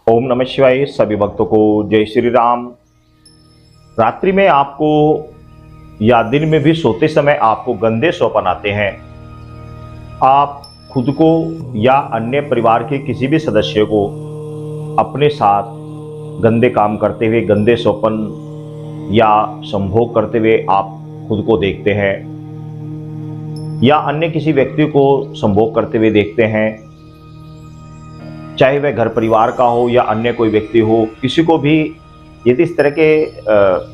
ओम नमः शिवाय। सभी भक्तों को जय श्री राम। रात्रि में आपको या दिन में भी सोते समय आपको गंदे स्वप्न आते हैं। आप खुद को या अन्य परिवार के किसी भी सदस्य को अपने साथ गंदे काम करते हुए, गंदे स्वप्न या संभोग करते हुए आप खुद को देखते हैं, या अन्य किसी व्यक्ति को संभोग करते हुए देखते हैं, चाहे वह घर परिवार का हो या अन्य कोई व्यक्ति हो, किसी को भी यदि इस तरह के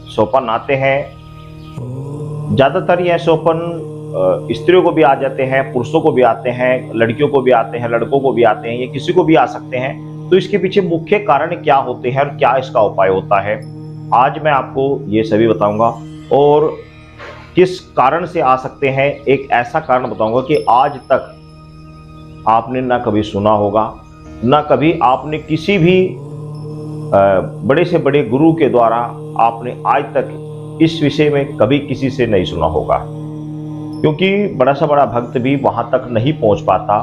स्वप्न आते हैं, ज़्यादातर यह स्वप्न स्त्रियों को भी आ जाते हैं, पुरुषों को भी आते हैं, लड़कियों को भी आते हैं, लड़कों को भी आते हैं, ये किसी को भी आ सकते हैं। तो इसके पीछे मुख्य कारण क्या होते हैं और क्या इसका उपाय होता है, आज मैं आपको ये सभी बताऊंगा। और किस कारण से आ सकते हैं, एक ऐसा कारण बताऊंगा कि आज तक आपने ना कभी सुना होगा, ना कभी आपने किसी भी बड़े से बड़े गुरु के द्वारा आपने आज तक इस विषय में कभी किसी से नहीं सुना होगा, क्योंकि बड़ा से बड़ा भक्त भी वहां तक नहीं पहुंच पाता।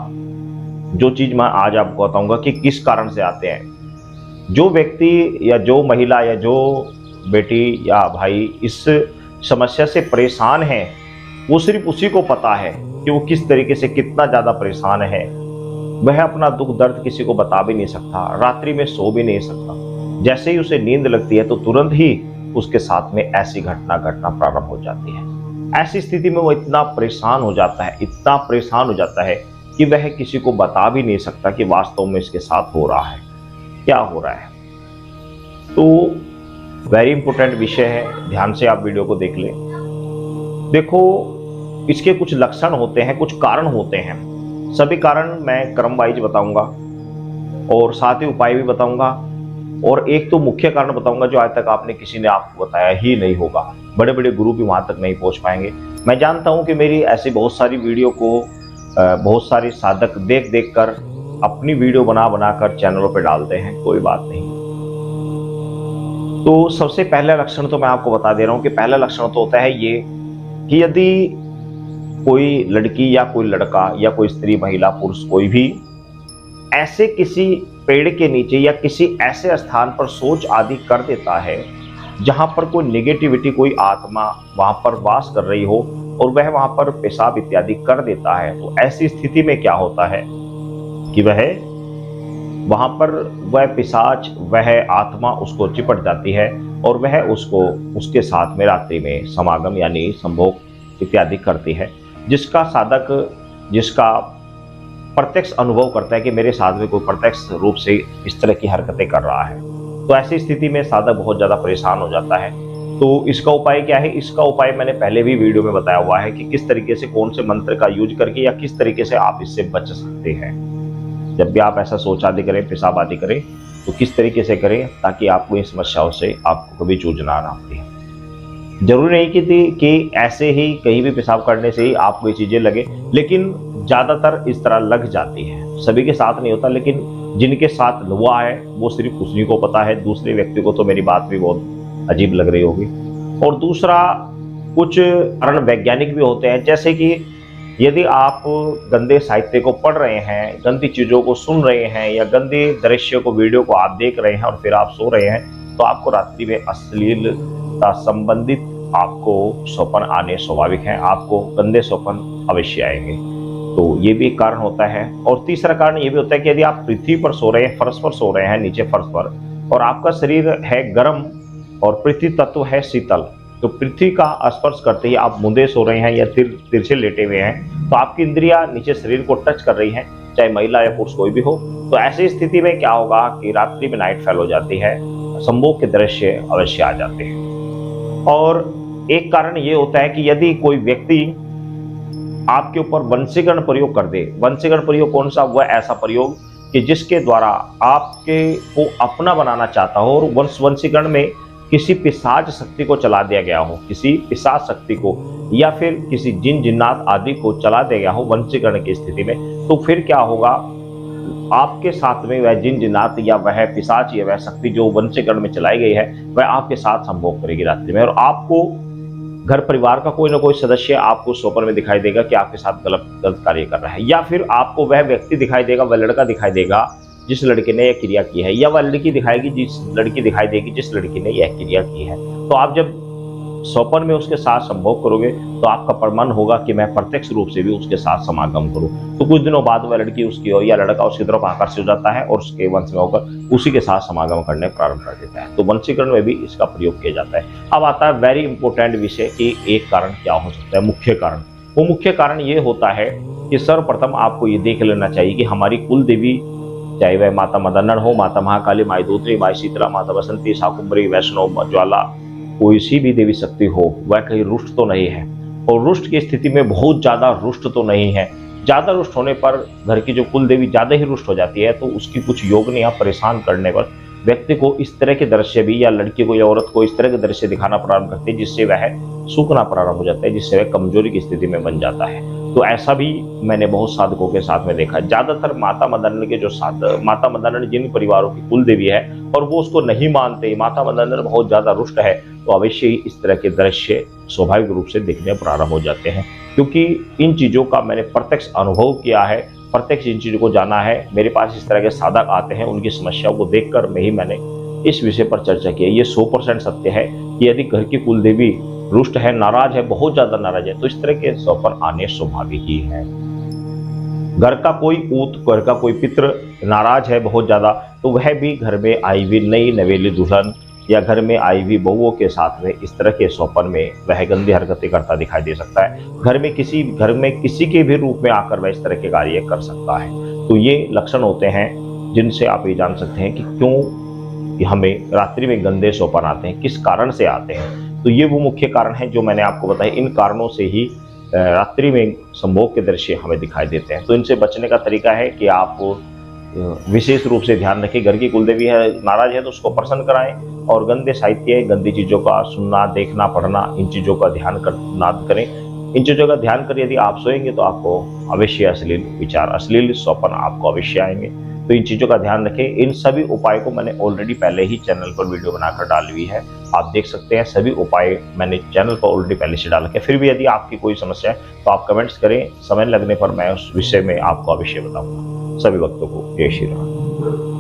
जो चीज मैं आज आपको बताऊंगा कि किस कारण से आते हैं। जो व्यक्ति या जो महिला या जो बेटी या भाई इस समस्या से परेशान है, वो सिर्फ उसी को पता है कि वो किस तरीके से कितना ज्यादा परेशान है। वह अपना दुख दर्द किसी को बता भी नहीं सकता, रात्रि में सो भी नहीं सकता। जैसे ही उसे नींद लगती है तो तुरंत ही उसके साथ में ऐसी घटना घटना प्रारंभ हो जाती है। ऐसी स्थिति में वो इतना परेशान हो जाता है, इतना परेशान हो जाता है कि वह किसी को बता भी नहीं सकता कि वास्तव में इसके साथ हो रहा है, क्या हो रहा है। तो वेरी इंपॉर्टेंट विषय है, ध्यान से आप वीडियो को देख लें। देखो, इसके कुछ लक्षण होते हैं, कुछ कारण होते हैं। सभी कारण मैं क्रम वाइज बताऊंगा और साथ ही उपाय भी बताऊंगा, और एक तो मुख्य कारण बताऊंगा जो आज तक आपने किसी ने आपको बताया ही नहीं होगा। बड़े बड़े गुरु भी वहां तक नहीं पहुंच पाएंगे। मैं जानता हूं कि मेरी ऐसी बहुत सारी वीडियो को बहुत सारे साधक देख देख कर अपनी वीडियो बना बनाकर चैनलों पर डालते हैं, कोई बात नहीं। तो सबसे पहला लक्षण तो मैं आपको बता दे रहा हूं कि पहला लक्षण तो होता है ये कि यदि कोई लड़की या कोई लड़का या कोई स्त्री, महिला, पुरुष, कोई भी ऐसे किसी पेड़ के नीचे या किसी ऐसे स्थान पर सोच आदि कर देता है जहां पर कोई नेगेटिविटी, कोई आत्मा वहां पर वास कर रही हो और वह वहां पर पेशाब इत्यादि कर देता है, तो ऐसी स्थिति में क्या होता है कि वहां पर वह पिशाच, वह आत्मा उसको चिपट जाती है और वह उसको उसके साथ में रात्रि में समागम यानी संभोग इत्यादि करती है, जिसका साधक, जिसका प्रत्यक्ष अनुभव करता है कि मेरे साथ में कोई प्रत्यक्ष रूप से इस तरह की हरकतें कर रहा है। तो ऐसी स्थिति में साधक बहुत ज़्यादा परेशान हो जाता है। तो इसका उपाय क्या है? इसका उपाय मैंने पहले भी वीडियो में बताया हुआ है कि किस तरीके से, कौन से मंत्र का यूज करके या किस तरीके से आप इससे बच सकते हैं। जब भी आप ऐसा सोच आदि करें, पेशाब आदि करें, तो किस तरीके से करें ताकि आपको इन समस्याओं से आपको कभी जूझना ना पड़े। जरूरी नहीं कि ऐसे ही कहीं भी पेशाब करने से ही आपको ये चीजें लगे, लेकिन ज्यादातर इस तरह लग जाती है। सभी के साथ नहीं होता, लेकिन जिनके साथ हुआ है वो सिर्फ उसी को पता है। दूसरे व्यक्ति को तो मेरी बात भी बहुत अजीब लग रही होगी। और दूसरा, कुछ कारण वैज्ञानिक भी होते हैं, जैसे कि यदि आप गंदे साहित्य को पढ़ रहे हैं, गंदी चीजों को सुन रहे हैं या गंदे दृश्य को, वीडियो को आप देख रहे हैं और फिर आप सो रहे हैं, तो आपको रात्रि में अश्लीलता संबंधित आपको स्वप्न आने स्वाभाविक हैं। आपको गंदे स्वप्न अवश्य आएंगे। तो ये भी एक कारण होता है। और तीसरा कारण ये भी होता है कि यदि आप पृथ्वी पर सो रहे हैं, फर्श पर सो रहे हैं, नीचे फर्श पर, और आपका शरीर है गर्म और पृथ्वी तत्व है शीतल, तो पृथ्वी का स्पर्श करते ही आप मुंदे सो रहे हैं या तिरछे लेटे हुए हैं, तो आपकी इंद्रियां नीचे शरीर को टच कर रही हैं, चाहे महिला या पुरुष कोई भी हो। तो ऐसी स्थिति में क्या होगा कि रात्रि में नाइट फॉल हो जाती है, संभोग के दृश्य अवश्य आ जाते हैं। और एक कारण ये होता है कि यदि कोई व्यक्ति आपके ऊपर वंशीकरण प्रयोग कर दे। वंशीकरण प्रयोग कौन सा? वह ऐसा प्रयोग कि जिसके द्वारा आपके को अपना बनाना चाहता हो और वंशीकरण में किसी पिशाच शक्ति को चला दिया गया हो, किसी पिशाच शक्ति को या फिर किसी जिन जिन्नात आदि को चला दिया गया हो वंशीकरण की स्थिति में, तो फिर क्या होगा? आपके साथ में वह जिन जिन्नात या वह पिशाच या वह शक्ति जो वंशीकरण में चलाई गई है, वह आपके साथ संभोग करेगी रात्रि में। और आपको घर परिवार का कोई ना कोई सदस्य आपको स्वप्न में दिखाई देगा कि आपके साथ गलत कार्य कर रहा है, या फिर आपको वह व्यक्ति दिखाई देगा, वह लड़का दिखाई देगा जिस लड़के ने यह क्रिया की है, या वह लड़की दिखाएगी जिस लड़की दिखाई देगी जिस लड़की ने यह क्रिया की है। तो आप जब स्वप्न में उसके साथ संभोग करोगे तो आपका प्रमाण होगा कि मैं प्रत्यक्ष रूप से भी उसके साथ समागम करूं। तो कुछ दिनों बाद वह लड़की उसकी या लड़का उसकी तरफ आकर्षित हो जाता है और उसके वंश में होकर उसी के साथ समागम करने प्रारंभ कर देता है। तो वंशीकरण में भी इसका प्रयोग किया जाता है। अब आता है वेरी इंपॉर्टेंट विषय कि एक कारण क्या हो सकता है, मुख्य कारण। वो मुख्य कारण ये होता है कि सर्वप्रथम आपको ये देख लेना चाहिए कि हमारी कुल देवी, चाहे वह माता मदनन हो, माता महाकाली, माई दूतरी, माई शीतला, माता बसंती, शाकुंभरी, वैष्णव, ज्वाला, कोई सी भी देवी शक्ति हो, वह कहीं रुष्ट तो नहीं है। और रुष्ट की स्थिति में बहुत ज्यादा रुष्ट तो नहीं है। ज्यादा रुष्ट होने पर घर की जो कुल देवी ज्यादा ही रुष्ट हो जाती है तो उसकी कुछ योगनी या परेशान करने पर व्यक्ति को इस तरह के दृश्य भी, या लड़की को या औरत को इस तरह के दृश्य दिखाना प्रारंभ करते हैं जिससे वह सूखना प्रारंभ हो जाता है, जिससे वह कमजोरी की स्थिति में बन जाता है। तो ऐसा भी मैंने बहुत साधकों के साथ में देखा। ज्यादातर माता मदन के जो माता मदन जिन परिवारों की कुल देवी है और वो उसको नहीं मानते, माता मदन बहुत ज्यादा रुष्ट है, तो अवश्य ही इस तरह के दृश्य स्वाभाविक रूप से दिखने प्रारंभ हो जाते हैं। क्योंकि इन चीजों का मैंने प्रत्यक्ष अनुभव किया है, प्रत्यक्ष इन चीजों को जाना है। मेरे पास इस तरह के साधक आते हैं, उनकी समस्याओं को देखकर मैंने इस विषय पर चर्चा की है। ये 100% सत्य है कि यदि घर की कुल देवी रुष्ट है, नाराज है, बहुत ज्यादा नाराज है, तो इस तरह के स्वप्न आने स्वाभाविक ही है। घर का कोई ऊत, घर का कोई पितृ नाराज है बहुत ज्यादा, तो वह भी घर में आई हुई नई नवेली दुल्हन या घर में आई हुई बहुओं के साथ में इस तरह के स्वप्न में वह गंदी हरकतें करता दिखाई दे सकता है। घर में किसी के भी रूप में आकर वह इस तरह के कार्य कर सकता है। तो ये लक्षण होते हैं जिनसे आप ये जान सकते हैं कि क्यों हमें रात्रि में गंदे स्वप्न आते हैं, किस कारण से आते हैं। तो ये वो मुख्य कारण है जो मैंने आपको बताया। इन कारणों से ही रात्रि में संभोग के दृश्य हमें दिखाई देते हैं। तो इनसे बचने का तरीका है कि आप विशेष रूप से ध्यान रखें, घर की कुलदेवी है, नाराज है तो उसको प्रसन्न कराएं, और गंदे साहित्य, गंदी चीजों का सुनना, देखना, पढ़ना, इन चीजों का ध्यान ना करें। इन चीजों का ध्यान कर यदि आप सोएंगे तो आपको अवश्य अश्लील विचार, अश्लील स्वप्न आपको अवश्य आएंगे। तो इन चीजों का ध्यान रखें। इन सभी उपायों को मैंने ऑलरेडी पहले ही चैनल पर वीडियो बनाकर डाली हुई है, आप देख सकते हैं। सभी उपाय मैंने चैनल पर ऑलरेडी पहले से डाल के। फिर भी यदि आपकी कोई समस्या है तो आप कमेंट्स करें, समय लगने पर मैं उस विषय में आपको अवश्य बताऊंगा। सभी भक्तों को जय श्री राम।